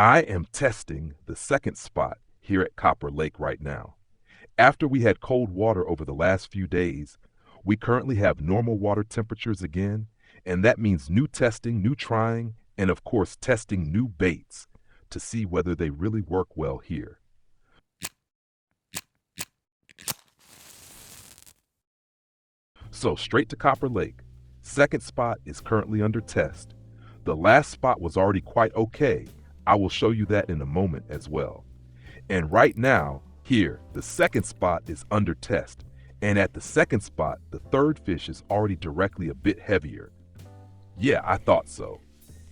I am testing the second spot here at Copper Lake right now. After we had cold water over the last few days, we currently have normal water temperatures again, and that means new testing, new trying, and of course testing new baits to see whether they really work well here. So straight to Copper Lake. Second spot is currently under test. The last spot was already quite okay. I will show you that in a moment as well. And right now, here, the second spot is under test. And at the second spot, the third fish is already directly a bit heavier. Yeah, I thought so.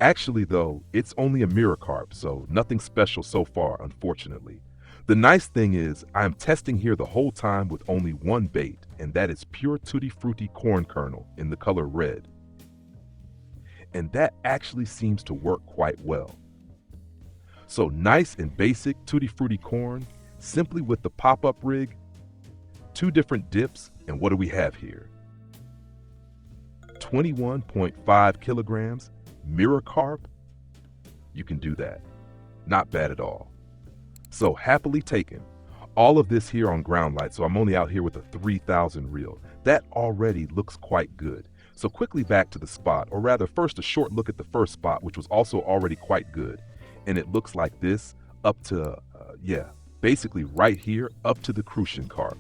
Actually, though, it's only a mirror carp, so nothing special so far, unfortunately. The nice thing is, I'm testing here the whole time with only one bait, and that is pure Tutti Frutti corn kernel in the color red. And that actually seems to work quite well. So nice and basic Tutti Frutti corn, simply with the pop-up rig, two different dips, and what do we have here? 21.5 kilograms, mirror carp. You can do that. Not bad at all. So happily taken. All of this here on ground light, so I'm only out here with a 3000 reel. That already looks quite good. So quickly back to the spot, or rather first a short look at the first spot, which was also already quite good. And it looks like this up to, basically right here up to the crucian carp.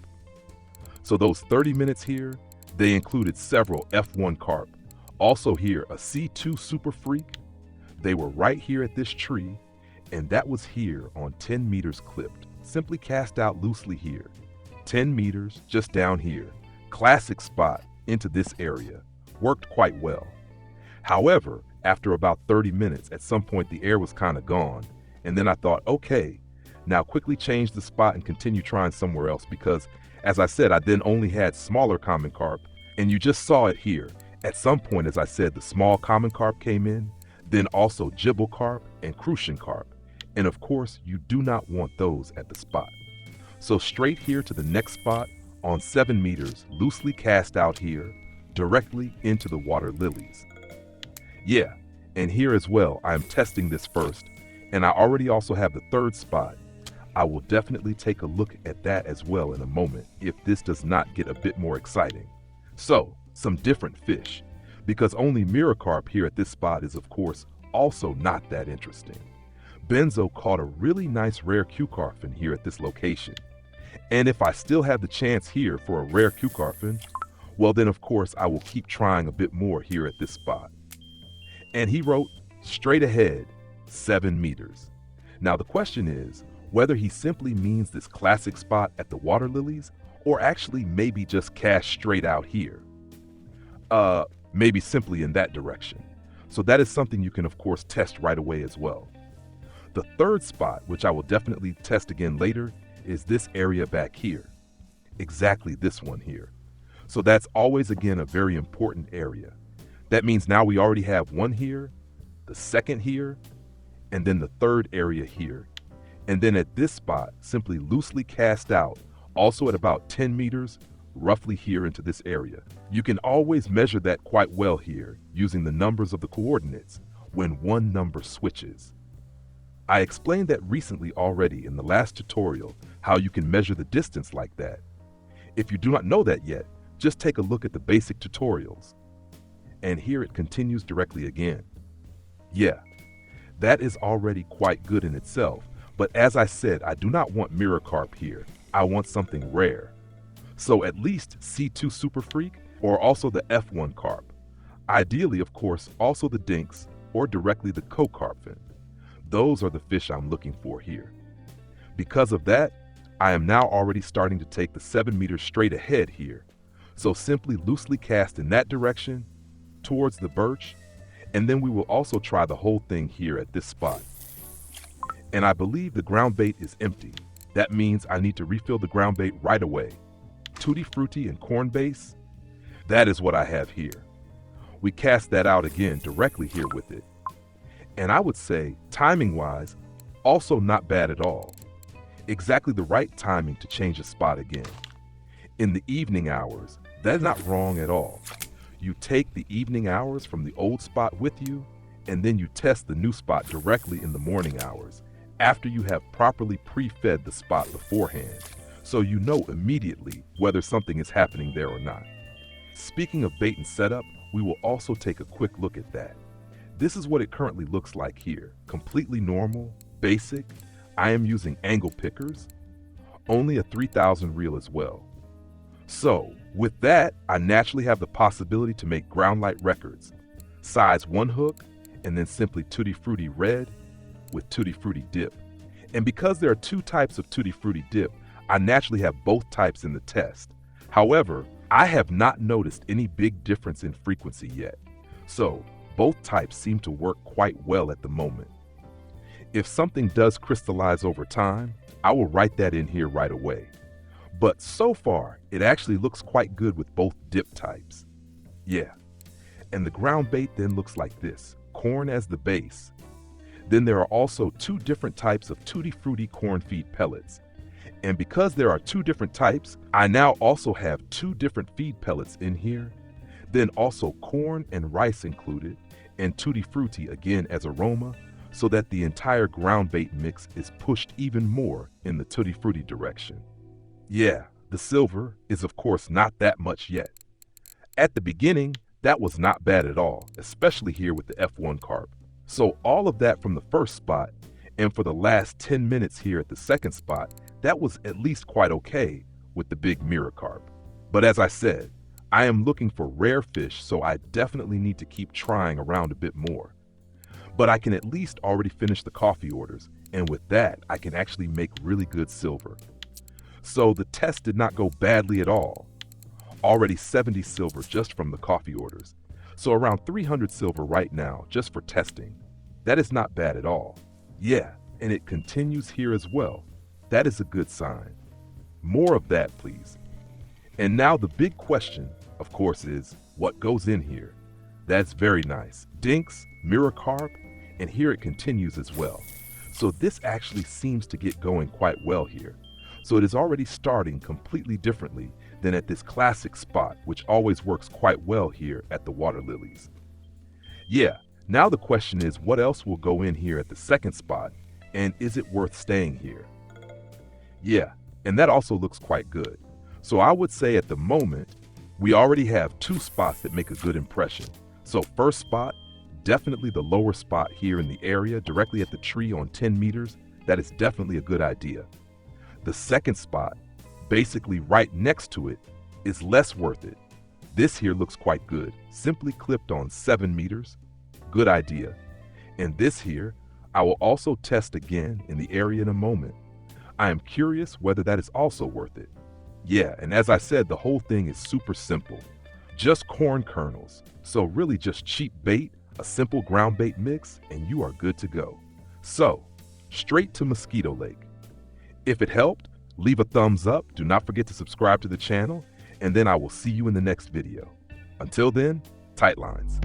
So those 30 minutes here, they included several F1 carp. Also here, a C2 Super Freak. They were right here at this tree, and that was here on 10 meters clipped. Simply cast out loosely here. 10 meters just down here. Classic spot into this area. Worked quite well. However, after about 30 minutes, at some point the air was kind of gone, and then I thought, okay, now quickly change the spot and continue trying somewhere else because, as I said, I then only had smaller common carp, and you just saw it here. At some point, as I said, the small common carp came in, then also gibel carp and crucian carp, and of course, you do not want those at the spot. So straight here to the next spot on 7 meters, loosely cast out here, directly into the water lilies. Yeah, and here as well, I am testing this first, and I already also have the third spot. I will definitely take a look at that as well in a moment if this does not get a bit more exciting. So, some different fish, because only mirror carp here at this spot is of course also not that interesting. Benzo caught a really nice rare Q-carfin here at this location. And if I still have the chance here for a rare Q-carfin, well then of course I will keep trying a bit more here at this spot. And he wrote, straight ahead, 7 meters. Now the question is, whether he simply means this classic spot at the water lilies, or actually maybe just cast straight out here. Maybe simply in that direction. So that is something you can of course test right away as well. The third spot, which I will definitely test again later, is this area back here. Exactly this one here. So that's always again a very important area. That means now we already have one here, the second here, and then the third area here. And then at this spot, simply loosely cast out, also at about 10 meters, roughly here into this area. You can always measure that quite well here, using the numbers of the coordinates, when one number switches. I explained that recently already in the last tutorial, how you can measure the distance like that. If you do not know that yet, just take a look at the basic tutorials. And here it continues directly again. Yeah, that is already quite good in itself, but as I said, I do not want mirror carp here. I want something rare. So at least C2 Super Freak, or also the F1 carp. Ideally, of course, also the dinks, or directly the co-carpfin. Those are the fish I'm looking for here. Because of that, I am now already starting to take the 7 meters straight ahead here. So simply loosely cast in that direction, towards the birch, and then we will also try the whole thing here at this spot. And I believe the ground bait is empty. That means I need to refill the ground bait right away. Tutti Frutti and corn base, that is what I have here. We cast that out again directly here with it. And I would say, timing-wise, also not bad at all. Exactly the right timing to change the spot again. In the evening hours, that is not wrong at all. You take the evening hours from the old spot with you, and then you test the new spot directly in the morning hours after you have properly pre-fed the spot beforehand, so you know immediately whether something is happening there or not. Speaking of bait and setup, we will also take a quick look at that. This is what it currently looks like here. Completely normal, basic. I am using angle pickers, only a 3000 reel as well. So with that, I naturally have the possibility to make ground light records. Size 1 hook, and then simply Tutti Frutti red with Tutti Frutti dip. And because there are 2 types of Tutti Frutti dip, I naturally have both types in the test. However, I have not noticed any big difference in frequency yet. So both types seem to work quite well at the moment. If something does crystallize over time, I will write that in here right away. But so far, it actually looks quite good with both dip types. Yeah. And the ground bait then looks like this, corn as the base. Then there are also 2 different types of Tutti Frutti corn feed pellets. And because there are 2 different types, I now also have 2 different feed pellets in here. Then also corn and rice included, and Tutti Frutti again as aroma, so that the entire ground bait mix is pushed even more in the Tutti Frutti direction. Yeah, the silver is of course not that much yet. At the beginning, that was not bad at all, especially here with the F1 carp. So all of that from the first spot, and for the last 10 minutes here at the second spot, that was at least quite okay with the big mirror carp. But as I said, I am looking for rare fish, so I definitely need to keep trying around a bit more. But I can at least already finish the coffee orders, and with that, I can actually make really good silver. So the test did not go badly at all. Already 70 silver just from the coffee orders. So around 300 silver right now just for testing. That is not bad at all. Yeah, and it continues here as well. That is a good sign. More of that, please. And now the big question, of course, is what goes in here? That's very nice. Dinks, mirror carp, and here it continues as well. So this actually seems to get going quite well here. So it is already starting completely differently than at this classic spot, which always works quite well here at the Water Lilies. Yeah, now the question is what else will go in here at the second spot, and is it worth staying here? Yeah, and that also looks quite good. So I would say at the moment, we already have 2 spots that make a good impression. So first spot, definitely the lower spot here in the area, directly at the tree on 10 meters, that is definitely a good idea. The second spot, basically right next to it, is less worth it. This here looks quite good, simply clipped on 7 meters. Good idea. And this here, I will also test again in the area in a moment. I am curious whether that is also worth it. Yeah, and as I said, the whole thing is super simple. Just corn kernels. So really just cheap bait, a simple ground bait mix, and you are good to go. So, straight to Mosquito Lake. If it helped, leave a thumbs up. Do not forget to subscribe to the channel, and then I will see you in the next video. Until then, tight lines.